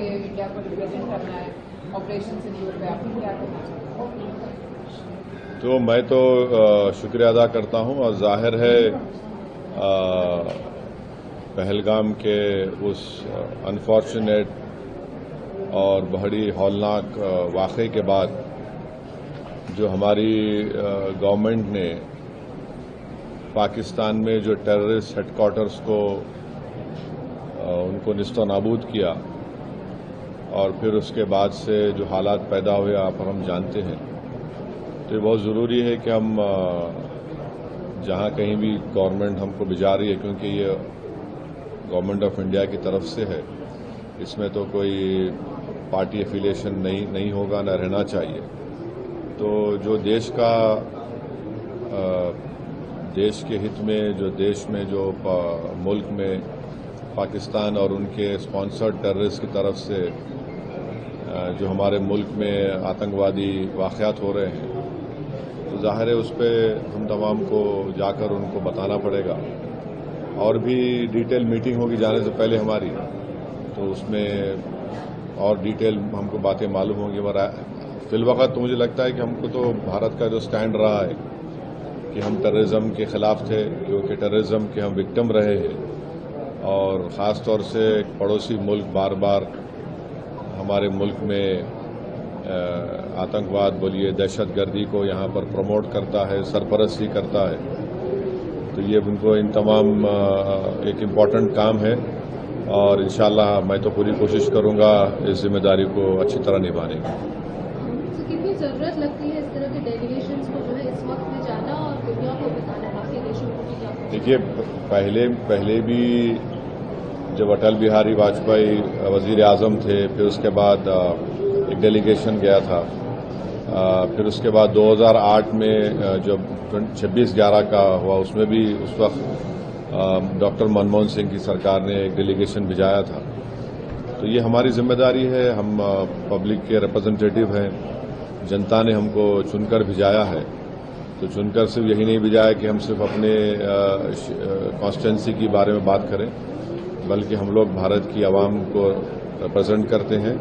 ये इंडिया को रिप्रेजेंट करना है ऑपरेशन सिंदूर पे, आप क्या करना चाहते हैं? तो मैं तो शुक्रिया अदा करता हूं और जाहिर है पहलगाम के उस अनफॉर्चुनेट और बड़ी हौलनाक वाक़े के बाद जो हमारी गवर्नमेंट ने पाकिस्तान में जो टेररिस्ट हेडक्वार्टर्स को उनको निस्तो नाबूद किया और फिर उसके बाद से जो हालात पैदा हुए आप हम जानते हैं, तो ये बहुत ज़रूरी है कि हम जहाँ कहीं भी गवर्नमेंट हमको भिजा रही है, क्योंकि ये गवर्नमेंट ऑफ इंडिया की तरफ से है, इसमें तो कोई पार्टी एफिलिएशन नहीं होगा, न रहना चाहिए। तो जो देश का देश के हित में जो मुल्क में पाकिस्तान और उनके स्पॉन्सर्ड टेररिस्ट की तरफ से जो हमारे मुल्क में आतंकवादी वाक़यात हो रहे हैं, तो जाहिर है उस पर हम तमाम को जाकर उनको बताना पड़ेगा। और भी डिटेल मीटिंग होगी जाने से पहले हमारी, तो उसमें और डिटेल हमको बातें मालूम होंगी। फिलवक़्त तो मुझे लगता है कि हमको तो भारत का जो स्टैंड रहा है कि हम टेररिज्म के ख़िलाफ़ थे, क्योंकि टेररिज्म के हम विक्टिम रहे हैं और ख़ास तौर से पड़ोसी मुल्क बार बार हमारे मुल्क में आतंकवाद बोलिए, दहशतगर्दी को यहाँ पर प्रमोट करता है, सरपरस्ती करता है। तो ये उनको इन तमाम एक इम्पॉर्टेंट काम है और इंशाअल्लाह मैं तो पूरी कोशिश करूँगा इस जिम्मेदारी को अच्छी तरह निभाने की। तो कितनी ज़रूरत लगती है इस तरह के डेलीगेशंस को जो है इस वक्त में जाना और दुनिया को बताना, बाकी देशों को भी क्या? देखिए, पहले भी जब अटल बिहारी वाजपेयी वज़ीर आज़म थे, फिर उसके बाद एक डेलीगेशन गया था, फिर उसके बाद 2008 में जब 26/11 का हुआ, उसमें भी उस वक्त डॉक्टर मनमोहन सिंह की सरकार ने एक डेलीगेशन भिजाया था। तो ये हमारी जिम्मेदारी है, हम पब्लिक के रिप्रेजेंटेटिव हैं, जनता ने हमको चुनकर भिजाया है। तो चुनकर सिर्फ यही नहीं भिजाया कि हम सिर्फ अपने कॉन्स्टिट्यूंसी के बारे में बात करें, बल्कि हम लोग भारत की आवाम को रिप्रेजेंट करते हैं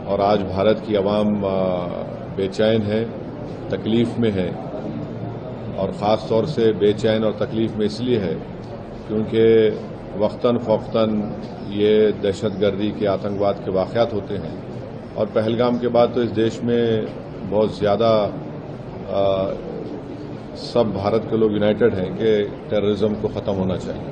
और आज भारत की आवाम बेचैन है, तकलीफ में है और ख़ास तौर से बेचैन और तकलीफ में इसलिए है क्योंकि वक्तन फ़ौक़तन ये दहशतगर्दी के आतंकवाद के वाक़यात होते हैं और पहलगाम के बाद तो इस देश में बहुत ज़्यादा सब भारत के लोग यूनाइटेड हैं कि टेररिज्म को ख़त्म होना चाहिए।